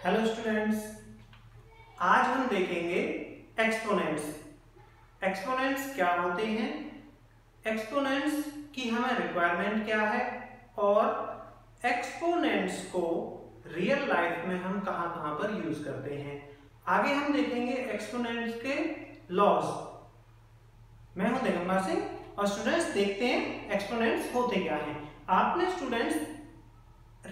Hello students, आज हम देखेंगे एक्सपोनेंट्स। एक्सपोनेंट्स क्या होते हैं, एक्सपोनेंट्स की हमें रिक्वायरमेंट क्या है और एक्सपोनेंट्स को रियल लाइफ में हम कहां पर यूज करते हैं। आगे हम देखेंगे एक्सपोनेंट्स के लॉज। मैं हूं दिगंबर सिंह और स्टूडेंट्स देखते हैं एक्सपोनेंट्स होते क्या हैं। आपने स्टूडेंट्स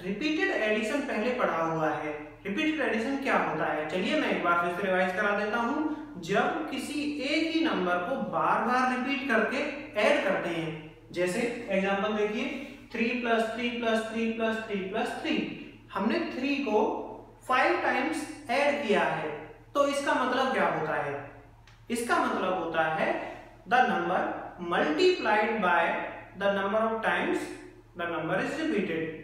रिपीटेड एडिशन पहले पढ़ा हुआ है। रिपीटेड एडिशन क्या होता है, चलिए मैं एक बार फिर से रिवाइज करा देता हूं। जब किसी एक ही नंबर को बार बार रिपीट करके ऐड करते हैं, जैसे एग्जांपल देखिए 3 + 3 + 3 + 3 + 3, हमने 3 को 5 टाइम्स ऐड किया है, तो इसका मतलब क्या होता है? इसका मतलब होता है the number multiplied by the number of times the number is repeated.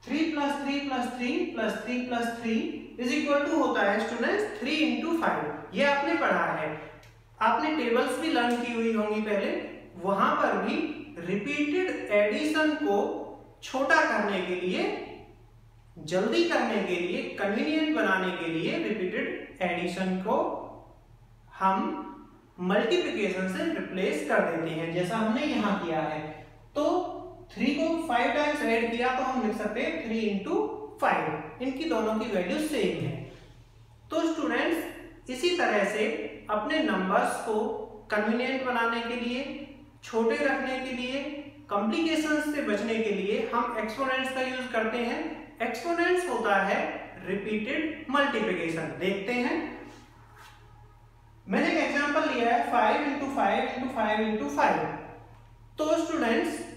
3 + 3 + 3 + 3 + 3 is equal to होता है स्टूडेंट्स 3 × 5। ये आपने पढ़ा है, आपने टेबल्स भी लर्न की हुई होंगी पहले। वहां पर भी रिपीटेड एडिशन को छोटा करने के लिए, जल्दी करने के लिए, कन्वीनियंट बनाने के लिए रिपीटेड एडिशन को हम मल्टीप्लिकेशन से रिप्लेस कर देते हैं, जैसा हमने यहां किया है। तो 3 को 5 टाइम्स ऐड किया तो हम लिख सकते हैं 3 × 5। इनकी दोनों की वैल्यू सेम है। तो स्टूडेंट्स इसी तरह से अपने नंबर्स को कन्वीनियंट बनाने के लिए, छोटे रखने के लिए, कॉम्प्लिकेशंस से बचने के लिए हम एक्सपोनेंट्स का यूज करते हैं। एक्सपोनेंट्स होता है रिपीटेड मल्टीप्लिकेशन। देखते हैं, मैंने एक एग्जांपल लिया है 5 × 5 × 5 × 5। तो स्टूडेंट्स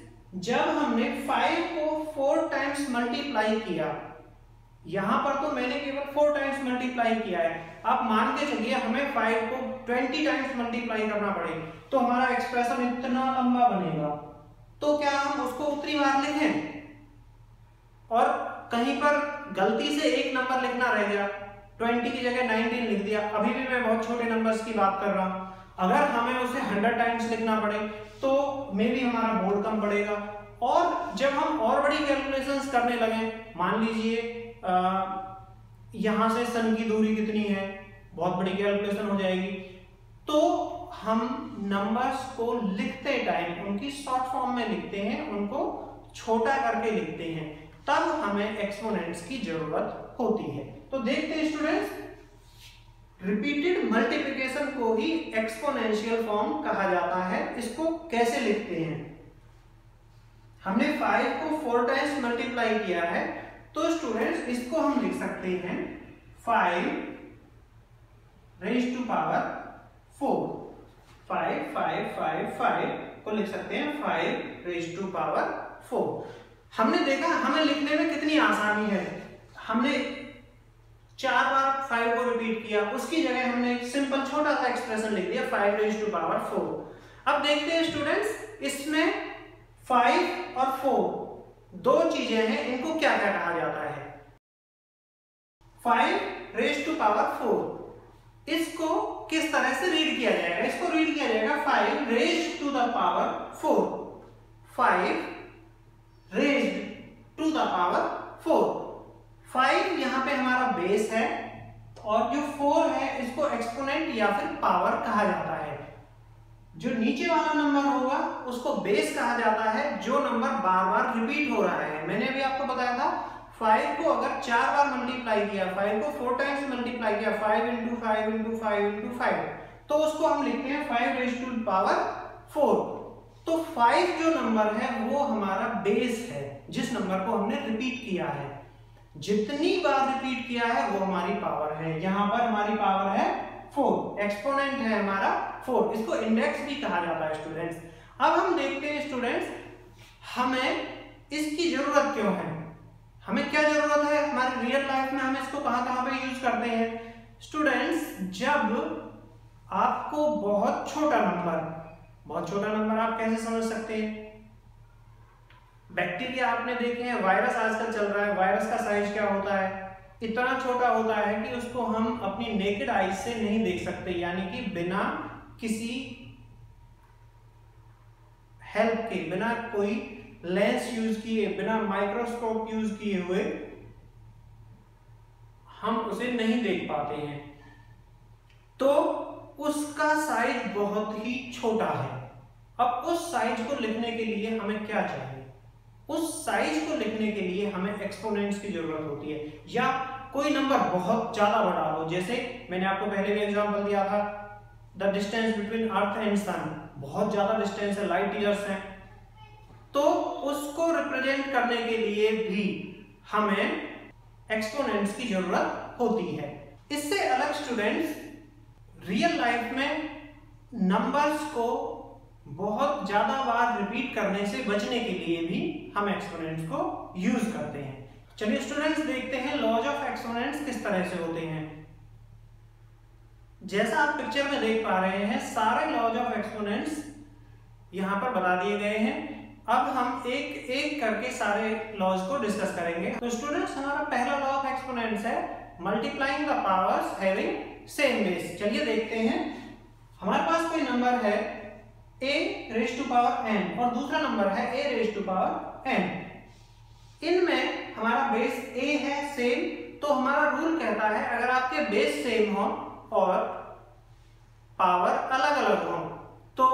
जब हमने 5 को 4 टाइम्स मल्टीप्लाई किया, यहां पर तो मैंने केवल 4 टाइम्स मल्टीप्लाई किया है। आप मान के चलिए हमें 5 को 20 टाइम्स मल्टीप्लाई करना पड़े तो हमारा एक्सप्रेशन इतना लंबा बनेगा। तो क्या हम उसको उतनी बार लिखें और कहीं पर गलती से एक नंबर लिखना रह गया, 20 की जगह 19 लिख दिया, अभी भी मैं बहुत छोटे नंबर्स की बात कर रहा हूं। अगर हमें उसे 100 टाइम्स लिखना पड़े तो मे भी हमारा बोर्ड कम पड़ेगा। और जब हम और बड़ी कैलकुलेशंस करने लगे, मान लीजिए यहां से सन की दूरी कितनी है, बहुत बड़ी कैलकुलेशन हो जाएगी। तो हम नंबर्स को लिखते टाइम उनकी शॉर्ट फॉर्म में लिखते हैं, उनको छोटा करके लिखते हैं, तब हमें एक्सपोनेंट्स की जरूरत होती है। तो देखते हैं स्टूडेंट्स, रिपीटेड मल्टीप्लिकेशन को ही एक्सपोनेंशियल फॉर्म कहा जाता है। इसको कैसे लिखते हैं? हमने 5 को 4 टाइम्स मल्टीप्लाई किया है, तो स्टूडेंट्स इसको हम लिख सकते हैं 5 raised to power 4। 5 5 5 5 को लिख सकते हैं 5 raised to power 4। हमने देखा हमें लिखने में कितनी आसानी है। हमने 4 बार 5 को रिपीट किया, उसकी जगह हमने एक सिंपल छोटा सा एक्सप्रेशन लिख दिया 5 raised to power 4। अब देखते हैं स्टूडेंट्स, इसमें 5 और 4 दो चीजें हैं, इनको क्या क्या कहा जाता है? 5 raised to power 4, इसको किस तरह से रीड किया जाएगा? इसको रीड किया जाएगा 5 raised to the power 4। 5 raised to the power 4। 5 यहां पे हमारा बेस है और जो 4 है इसको एक्सपोनेंट या फिर पावर कहा जाता है। जो नीचे वाला नंबर होगा उसको बेस कहा जाता है, जो नंबर बार बार रिपीट हो रहा है। मैंने अभी आपको बताया था 5 को अगर 4 बार मल्टीप्लाई किया, 5 को 4 टाइम्स मल्टीप्लाई किया, 5 × 5 × 5 × 5, तो उसको हम लिखते हैं 5 raised to power 4। तो 5 जो नंबर है वो हमारा बेस है, जिस नंबर को हमने रिपीट किया है। जितनी बार रिपीट किया है वो हमारी पावर है। यहां पर हमारी पावर है 4, एक्सपोनेंट है हमारा 4, इसको इंडेक्स भी कहा जाता है स्टूडेंट्स। अब हम देखते हैं स्टूडेंट्स, हमें इसकी जरूरत क्यों है, हमें क्या जरूरत है हमारी रियल लाइफ में, हम इसको कहां पे यूज करते हैं? स्टूडेंट्स जब आपको बहुत छोटा नंबर आप कैसे समझ सकते हैं? बैक्टीरिया आपने देखे हैं, वायरस आजकल चल रहा है, वायरस का साइज क्या होता है? इतना छोटा होता है कि उसको हम अपनी नेकेड आईज से नहीं देख सकते, यानी कि बिना किसी हेल्प के, बिना कोई लेंस यूज किए, बिना माइक्रोस्कोप यूज किए हुए हम उसे नहीं देख पाते हैं, तो उसका साइज बहुत ही छोटा है। अब उस साइज को लिखने के लिए हमें क्या चाहिए? उस साइज को लिखने के लिए हमें एक्सपोनेंट्स की जरूरत होती है, या कोई नंबर बहुत ज्यादा बड़ा हो, जैसे मैंने आपको पहले भी एग्जांपल दिया था, the distance between earth and sun, बहुत ज्यादा डिस्टेंस है, लाइट ईयर्स है, तो उसको रिप्रेजेंट करने के लिए भी हमें एक्सपोनेंट्स की जरूरत होती है। इससे अलग स्टूडेंट्स रियल लाइफ में नंबर्स को बहुत ज्यादा बार रिपीट करने से बचने के लिए भी हम एक्सपोनेंट्स को यूज करते हैं। चलिए स्टूडेंट्स देखते हैं लॉज ऑफ एक्सपोनेंट्स किस तरह से होते हैं। जैसा आप पिक्चर में देख पा रहे हैं, सारे लॉज ऑफ एक्सपोनेंट्स यहां पर बता दिए गए हैं। अब हम एक एक करके सारे लॉज को डिस्कस करेंगे। तो स्टूडेंट्स हमारा पहला लॉ ऑफ एक्सपोनेंट्स है multiplying the powers having same base. चलिए देखते हैं, हमारे पास कोई नंबर है a raise to power n और दूसरा नंबर है a raise to power n। इनमें हमारा बेस a है सेम, तो हमारा रूल कहता है अगर आपके बेस सेम हो और पावर अलग अलग हो, तो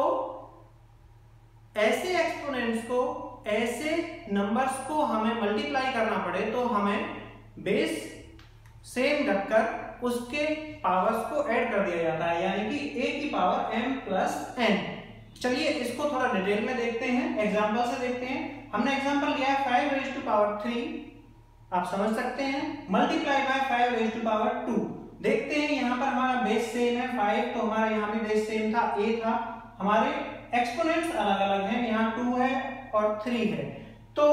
ऐसे एक्सपोनेंट्स को, ऐसे नंबर्स को हमें मल्टीप्लाई करना पड़े तो हमें बेस सेम रखकर उसके पावर्स को ऐड कर दिया जाता है, यानी कि a की पावर m प्लस n। चलिए इसको थोड़ा डिटेल में देखते हैं, एग्जांपल से देखते हैं। हमने एग्जांपल लिया है 5 रेज़ टू पावर 3, आप समझ सकते हैं, multiply by 5 raise to power 2। देखते हैं यहाँ पर हमारा बेस सेम है 5, तो हमारा यहाँ भी बेस सेम था, a था। हमारे एक्सपोनेंट्स अलग अलग हैं, यहाँ 2 है और 3 है, तो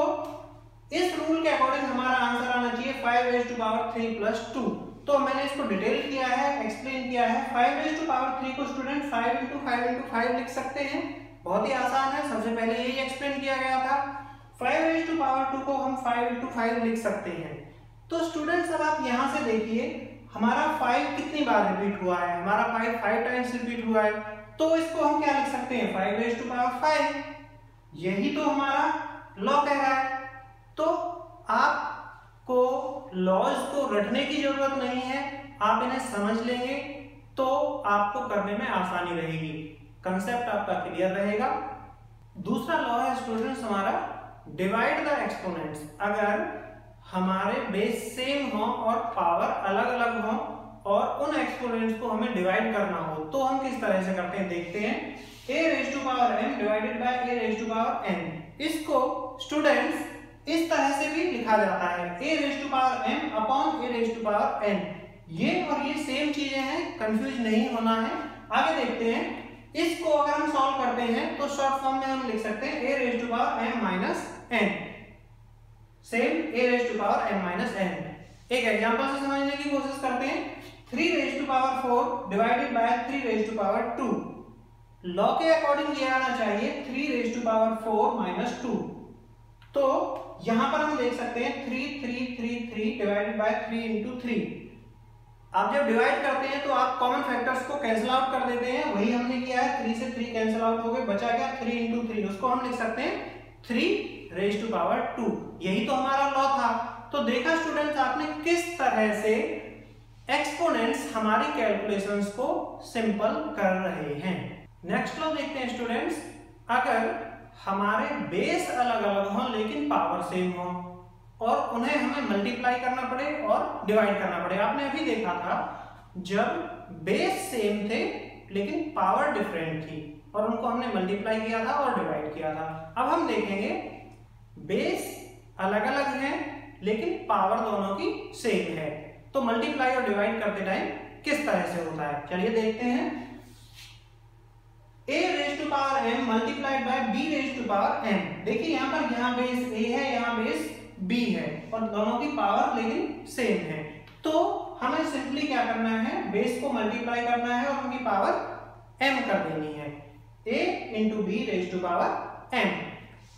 इस रूल के अकॉर्डिंग हमारा आंसर आना चाहिए 5 रेज़ टू पावर 3 प्लस 2। तो मैंने इसको डिटेल किया है, एक्सप्लेन किया है। 5 रेज़ टू पावर 3 को स्टूडेंट 5 into 5 into 5 लिख सकते हैं, बहुत ही आसान है, सबसे पहले यही एक्सप्लेन किया गया था। 5 रेज़ टू पावर 2 को हम 5 into 5 लिख सकते हैं। तो स्टूडेंट्स अब आप यहाँ से देखिए हमारा 5 कितनी बार रिपीट हुआ है, हमारा 5 टाइम्स रिपीट हुआ है, तो इसको हम क्या लिख सकते हैं 5 रेज़ टू पावर 5। यही तो हमारा लॉ कह रहा है। तो आपको लॉज को रटने की जरूरत नहीं है, आप इन्हें समझ लेंगे तो आपको करने में आसानी रहेगी, कंसेप्ट आपका क्लियर रहेगा। दूसरा लॉ है स्टूडेंट्स हमारा डिवाइड द एक्सपोनेंट्स। अगर हमारे बेस सेम हो और पावर अलग अलग हो और उन एक्सपोनेंट्स को हमें डिवाइड करना हो, तो हम किस तरह से करते हैं देखते हैं। a raise to power m divided by a raise to power n। इसको स्टूडेंट्स इस तरह से भी लिखा जाता है a raise to power m upon a raise to power n। ये और ये सेम चीजें हैं, कंफ्यूज नहीं होना है। आगे देखते हैं, इसको अगर हम सॉल्व करते हैं तो शॉर्ट फॉर्म में हम लिख सकते हैं a raise to power m minus n, same a raise to power m minus n। एक एग्जांपल से समझने की कोशिश करते हैं। 3 raise to power 4 divided by 3 raise to power 2। Law के अकॉर्डिंग ये आना चाहिए 3 रेज़ टू पावर 4 माइनस 2। तो यहां पर हम देख सकते हैं 3 3 3 3 डिवाइडेड बाय 3 into 3। आप जब डिवाइड करते हैं तो आप कॉमन फैक्टर्स को कैंसिल आउट कर देते हैं, वही हमने किया है। 3 से 3 कैंसिल आउट हो गए, बचा क्या 3 into 3, उसको हम लिख सकते हैं 3 रेज़ टू पावर 2। यही तो हमारा लॉ था। तो देखा स्टूडेंट्स आपने किस तरह से एक्सपोनेंट्स हमारी कैलकुलेशंस को सिंपल कर रहे हैं। नेक्स्ट लॉ देखते हैं स्टूडेंट्स, अगर हमारे बेस अलग अलग हों लेकिन पावर सेम हो और उन्हें हमें मल्टीप्लाई करना पड़े और डिवाइड करना पड़े। आपने अभी देखा था जब बेस सेम थे लेकिन पावर डिफरेंट थी और उनको हमने मल्टीप्लाई किया था और डिवाइड किया था। अब हम देखेंगे बेस अलग अलग हैं लेकिन पावर दोनों की सेम है, तो मल्टीप्लाई और डिवाइड करते टाइम किस तरह से होता है चलिए देखते हैं। a raise to power m multiplied by b raise to power m। देखिए यहाँ पर यहाँ बेस a है, यहाँ बेस b है और दोनों की पावर लेकिन सेम है, तो हमें सिंपली क्या करना है, बेस को मल्टीप्लाई करना है और उनकी पावर m कर देनी है, a into b raise to power m।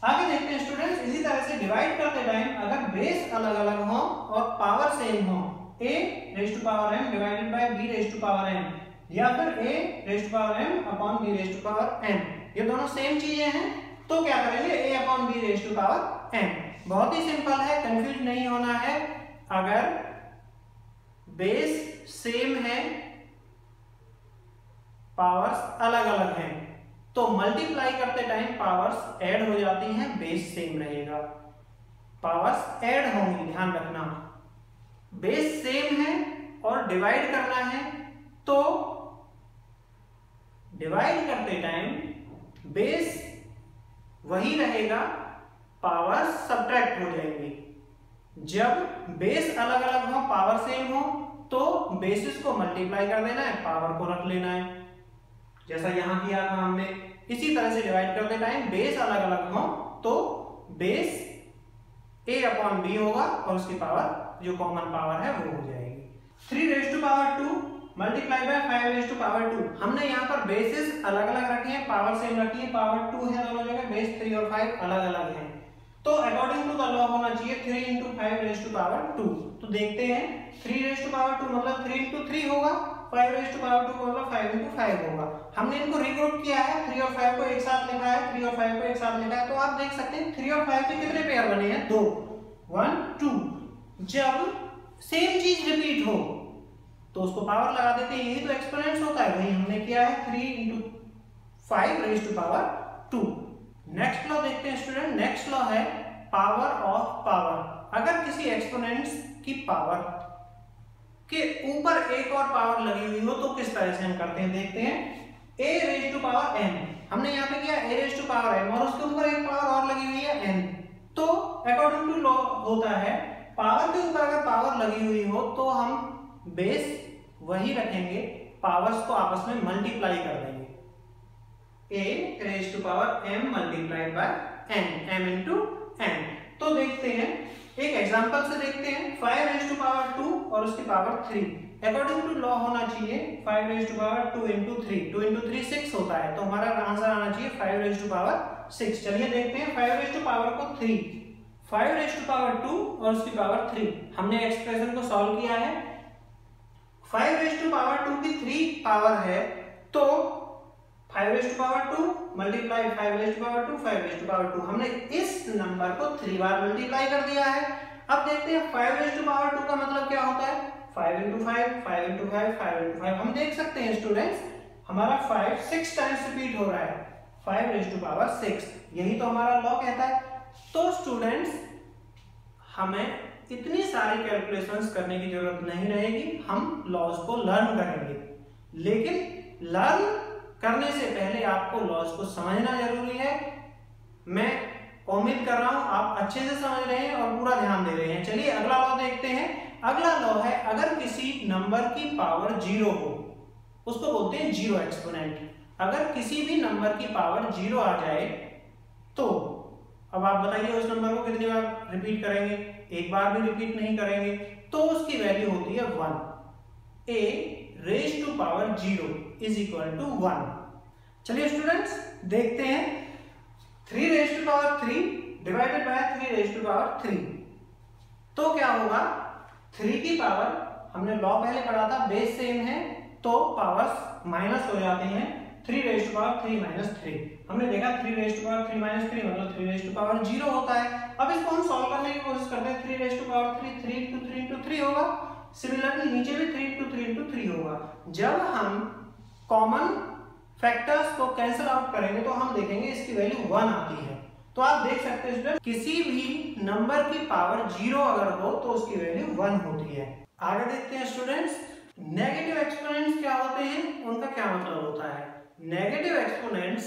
आगे देखते हैं स्टूडेंट्स, इसी तरह से डिवाइड करते टाइम अगर बेस अलग अलग हो और पावर सेम हो, a raise to power m divided by b raise to power m या फिर a raise to power m upon b raise to power n, ये दोनों सेम चीजें हैं, तो क्या करेंगे a upon b raise to power n। बहुत ही सिंपल है, कंफ्यूज नहीं होना है। अगर बेस सेम है, पावर्स अलग अलग हैं, तो मल्टीप्लाई करते टाइम पावर्स ऐड हो जाती हैं, बेस सेम रहेगा। पावर्स ऐड होंगी, ध्यान रखना। बेस सेम है और डिवाइड करना है, तो डिवाइड करते टाइम बेस वही रहेगा, पावर्स सब्ट्रैक्ट हो जाएंगी। जब बेस अलग अलग हो, पावर सेम हो, तो बेसिस को मल्टीप्लाई कर देना है, पावर को रख लेना है, जैसा यहां किया था हमने। इसी तरह से डिवाइड करते टाइम बेस अलग अलग हो तो बेस a/b होगा और उसकी पावर जो कॉमन पावर है वो हो जाएगी। 3⁻² मल्टीप्लाई बाय 5⁻²। हमने यहाँ पर बेसिस अलग अलग रखे हैं, पावर सेम रखी है, पावर 2 है दोनों जगह, बेस 3 और 5 अलग अलग हैं, तो अकॉर्डिंग टू द लॉ होना चाहिए 3 × 5⁻²। तो देखते हैं 3⁻² मतलब 3 × 3 होगा, 5⁻² मतलब 5 × 5 होगा। हमने इनको रीग्रुप किया है, 3 और 5 को एक साथ लिखा है, 3 और 5 को एक साथ लिखा है, तो आप देख सकते हैं 3 और 5 के कितने पेयर बने हैं, 2, 1 2। जब सेम चीज रिपीट हो तो उसको पावर लगा देते हैं, यही तो एक्सपोनेंट्स होता है, वही हमने किया है 3 × 5⁻²। नेक्स्ट लॉ देखते हैं स्टूडेंट। नेक्स्ट लॉ है पावर ऑफ पावर। अगर किसी एक्सपोनेंट्स की पावर के ऊपर एक और पावर लगी हुई हो तो किस तरह से हम करते हैं, देखते हैं। a⁻m हमने यहाँ पे किया a⁻m और उसके ऊपर एक पावर और लगी हुई है n, तो अकॉर्डिंग टू लॉ होता है पावर के ऊपर अगर पावर लगी हुई हो तो हम बेस वही रखेंगे, पावर्स को आपस में मल्टीप्लाई कर देंगे, a⁻m multiplied by n, m × n। तो देखते हैं, एक एग्जांपल से देखते हैं। 5⁻² और उसकी पावर 3, अकॉर्डिंग टू लॉ होना चाहिए 5⁻² × 3, 2 × 3 6 होता है, तो हमारा आंसर आना चाहिए 5⁻6। चलिए देखते हैं 5⁻3, 5⁻2 और उसकी पावर 3। हमने एक्सप्रेशन को सॉल्व किया है, 5⁻2 की 3 पावर है, तो 5⁻2 मल्टीप्लाई 5⁻2 5⁻2, हमने इस नंबर को 3 बार मल्टीप्लाई कर दिया है। अब देखते हैं 5⁻2 का मतलब क्या होता है, 5 × 5 5 × 5 5 × 5। हम देख सकते हैं स्टूडेंट्स हमारा 5 6 टाइम्स रिपीट हो रहा है, 5⁻6, यही तो हमारा लॉ कहता है। तो स्टूडेंट्स हमें इतनी सारी कैलकुलेशंस करने की जरूरत नहीं रहेगी, हम लॉज को लर्न करेंगे, लेकिन लर्न करने से पहले आपको लॉज को समझना जरूरी है। मैं उम्मीद कर रहा हूं आप अच्छे से समझ रहे हैं और पूरा ध्यान दे रहे हैं। चलिए अगला लॉ देखते हैं। अगला लॉ है, अगर किसी नंबर की पावर 0 हो, उसको बोलते हैं जीरो एक्सपोनेंट। अगर किसी भी नंबर की पावर 0 आ जाए तो अब आप बताइए उस नंबर को कितनी बार रिपीट करेंगे, एक बार भी रिपीट नहीं करेंगे, तो उसकी वैल्यू होती है 1। a⁻0 = 1। चलिए स्टूडेंट्स देखते हैं 3⁻3 डिवाइडेड बाय 3⁻3, तो क्या होगा, 3 की पावर, हमने लॉ पहले पढ़ा था, बेस सेम है तो पावर्स माइनस हो जाते हैं, 3⁻3 - 3। हमने देखा 3⁻3 - 3 मतलब 3⁻0 होता है। अब इसको हम सॉल्व करने की कोशिश करते हैं। 3⁻3 3 × 3 × 3 होगा, सिमिलरली नीचे भी 3 × 3 × 3 होगा। जब हम कॉमन फैक्टर्स को कैंसिल आउट करेंगे तो हम देखेंगे इसकी वैल्यू 1 आती है। तो आप देख सकते हैं स्टूडेंट, किसी भी नंबर की पावर 0 अगर हो तो उसकी वैल्यू 1 होती है। आगे देखते हैं स्टूडेंट्स, नेगेटिव एक्सपोनेंट्स क्या होते हैं, उनका क्या मतलब होता है। नेगेटिव एक्सपोनेंट्स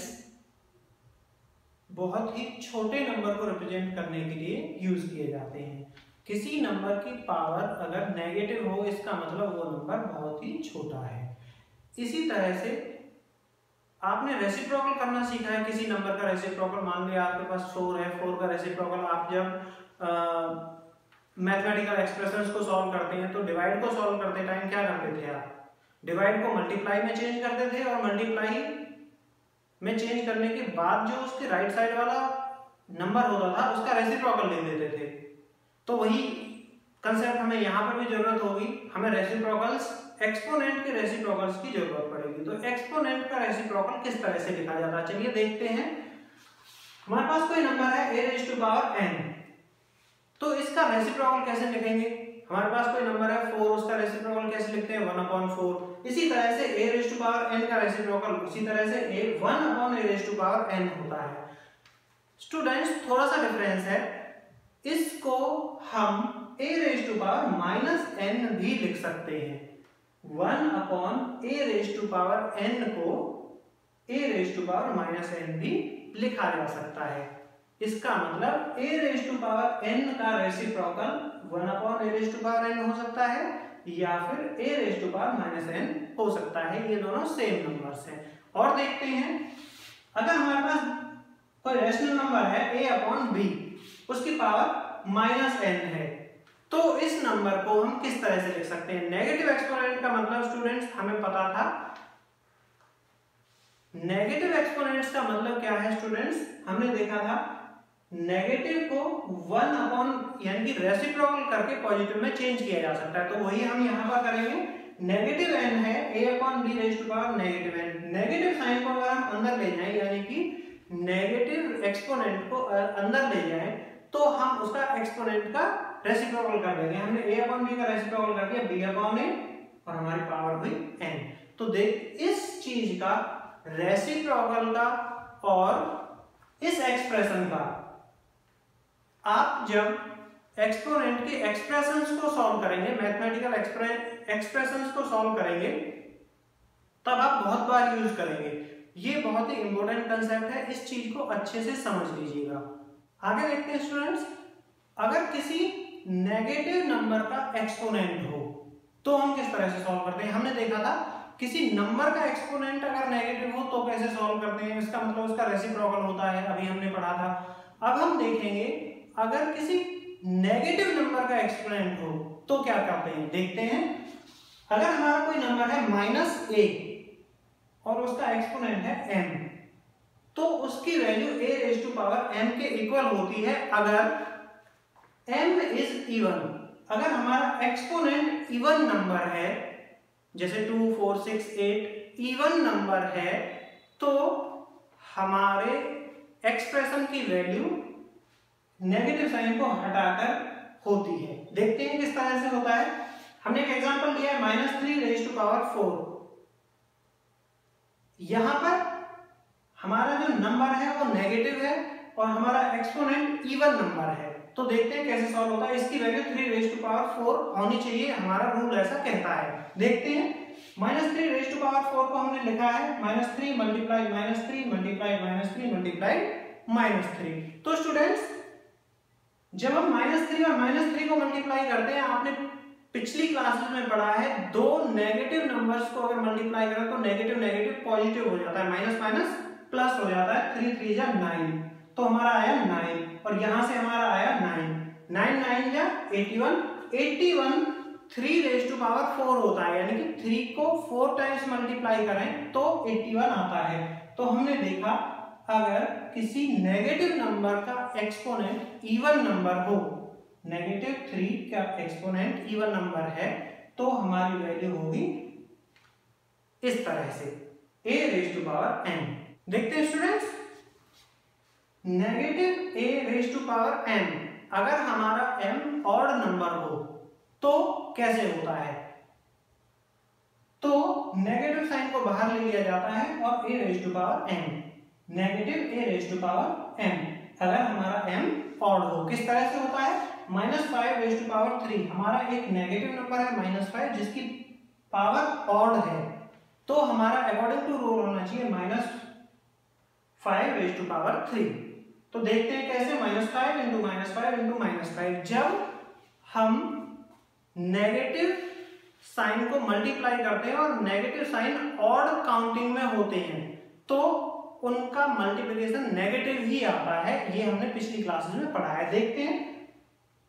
बहुत ही छोटे नंबर को रिप्रेजेंट करने के लिए यूज किए जाते हैं। किसी नंबर की पावर अगर नेगेटिव हो इसका मतलब वो नंबर बहुत ही छोटा है। इसी तरह से आपने रेसिप्रोकल करना सीखा है, किसी नंबर का रेसिप्रोकल, मान लिया आपके पास 4 है, 4 का रेसिप्रोकल आप जब मैथमेटिकल एक्सप्रेशंस को सॉल्व करते हैं तो डिवाइड को सॉल्व करते टाइम क्या करते थे आप, डिवाइड को मल्टीप्लाई में चेंज करते थे और मल्टीप्लाई में चेंज करने के बाद जो उसके राइट साइड वाला नंबर होता था उसका रेसिप्रोकल ले लेते थे। तो वही कंसेप्ट हमें यहाँ पर भी जरूरत होगी, हमें रेसिप्रोकल्स, एक्सपोनेंट के रेसिप्रोकल्स की जरूरत पड़ेगी। तो एक्सपोनेंट का रेसिप्रोकल किस तरह से लिखा जाता है, चलिए देखते हैं। हमारे पास कोई नंबर है a⁻n, तो इसका रेसिप्रोकल कैसे लिखेंगे? हमारे पास कोई नंबर है 4, उसका रेसिप्रोकल कैसे लिखते हैं? 1/4। इसी तरह से a raise to power n का रेसिप्रोकल उसी तरह से 1/a raise to power n होता है। स्टूडेंट्स थोड़ा सा डिफरेंस है, इसको हम a raise to power -n भी लिख सकते हैं। 1/a raise to power n को a raise to power -n भी लिखा जा सकता है। इसका मतलब a raise to power n का reciprocal 1/a raise to power n हो सकता है या फिर a raise to power -n हो सकता है। ये दोनों सेम नंबर्स हैं। और देखते हैं, अगर हमारे पास कोई रेशनल नंबर है a/b, उसकी पावर -n है, तो इस नंबर को हम किस तरह से लिख सकते हैं? नेगेटिव एक्सपोनेंट का मतलब स्टूडेंट्स हमें पता था, नेगेटिव एक्सपोनेंट्स का मतलब क्या है स्टूडेंट्स? हमने देखा था नेगेटिव को 1 यानी कि रेसिप्रोकल करके पॉजिटिव में चेंज किया जा सकता है। तो वही हम यहाँ पर करेंगे। नेगेटिव n है a/b raise to power negative n। Negative sign को अगर हम अंदर ले जाएं यानी कि नेगेटिव एक्सपोनेंट को अंदर ले जाएं तो हम उसका एक्सपोनेंट का रेसिप्रोकल कर देंगे। हमने a/b का रेसिप्रोकल कर दिया b/a और हमारी पावर हुई n। तो देख, इस चीज का रेसिप्रोकल का और इस एक्सप्रेशन का आप जब एक्सपोनेंट के एक्सप्रेशंस को सॉल्व करेंगे, मैथमेटिकल एक्सप्रेशंस को सॉल्व करेंगे, तब आप बहुत बार यूज करेंगे। ये बहुत ही इंपॉर्टेंट कंसेप्ट है, इस चीज को अच्छे से समझ लीजिएगा। आगे देखते हैं स्टूडेंट्स, अगर किसी नेगेटिव नंबर का एक्सपोनेंट हो तो हम किस तरह से सॉल्व करते हैं? हमने देखा था किसी नंबर का एक्सपोनेंट अगर नेगेटिव हो तो कैसे सॉल्व करते हैं, इसका मतलब उसका रेसिप्रोकल होता है, अभी हमने पढ़ा था। अब हम देखेंगे अगर किसी नेगेटिव नंबर का एक्सपोनेंट हो तो क्या करते हैं, देखते हैं। अगर हमारा कोई नंबर है -a और उसका एक्सपोनेंट है m, तो उसकी value a raise to power m के इक्वल होती है अगर m इज इवन। अगर हमारा एक्सपोनेंट इवन नंबर है, जैसे 2, 4, 6, 8 इवन नंबर है, तो हमारे एक्सप्रेशन की वैल्यू नेगेटिव साइन को हटाकर होती है। देखते हैं किस तरह से होता है। हमने एक एग्जांपल लिया है -3 रेज़ टू पावर 4। यहां पर हमारा जो नंबर है वो नेगेटिव है और हमारा एक्सपोनेंट इवन नंबर है। तो देखते हैं कैसे सॉल्व होता है। इसकी वैल्यू 3 रेज़ टू पावर 4 होनी चाहिए, हमारा रूल ऐसा कहता है। देखते हैं, -3 रेज़ टू पावर 4 को हमने लिखा है -3 मल्टीप्लाई -3 मल्टीप्लाई -3 मल्टीप्लाई -3। तो स्टूडेंट्स जब हम -3 और -3 को मल्टीप्लाई करते हैं, आपने पिछली क्लासेस में पढ़ा है, दो नेगेटिव नंबर्स को अगर मल्टीप्लाई करें तो नेगेटिव नेगेटिव पॉजिटिव हो जाता है, माइनस माइनस प्लस हो जाता है। 3 3 जा 9, तो हमारा आया 9 और यहां से हमारा आया 9 9 9 जा 81 3 रेज़ टू पावर 4 होता है, यानी कि 3 को 4 टाइम्स मल्टीप्लाई करें तो 81 आता है। तो हमने देखा अगर किसी नेगेटिव नंबर का एक्सपोनेंट इवन नंबर हो, -3 का एक्सपोनेंट इवन नंबर है, तो हमारी वैल्यू होगी इस तरह से a raise to power n। देखते हैं students, negative a raise to power n अगर हमारा m ऑड नंबर हो तो कैसे होता है? तो नेगेटिव साइन को बाहर ले लिया जाता है और a raise to power n, negative a raise to power m अगर हमारा m ऑड हो। किस तरह से होता है? -5 रेज़ टू पावर 3 हमारा एक नेगेटिव नंबर है -5 जिसकी पावर ऑड है, तो हमारा अकॉर्डिंग टू रूल होना चाहिए -5 रेज़ टू पावर 3। तो देखते हैं कैसे, -5 इंटू -5 इंटू -5। जब हम नेगेटिव साइन को मल्टीप्लाई करते हैं और नेगेटिव साइन ऑड काउंटिंग में होते हैं तो उनका मल्टीप्लिकेशन नेगेटिव ही आता है, ये हमने पिछली क्लासेस में पढ़ा है। देखते हैं,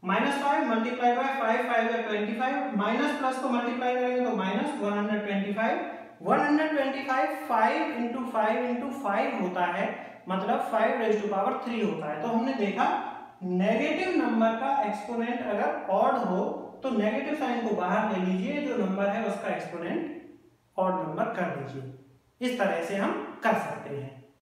-5 मल्टीप्लाई बाय 5 5 है 25, माइनस प्लस को मल्टीप्लाई करेंगे तो -125 125 5 इंटू 5 इंटू 5 होता है, मतलब 5 रेज़ टू पावर 3 होता है। तो हमने देखा नेगेटिव नंबर का एक्सपोनेंट अगर ऑड हो तो नेगेटिव साइन को बाहर ले लीजिए, जो नंबर है उसका एक्सपोनेंट ऑड नंबर कर दीजिए। इस तरह से हम कर सकते हैं।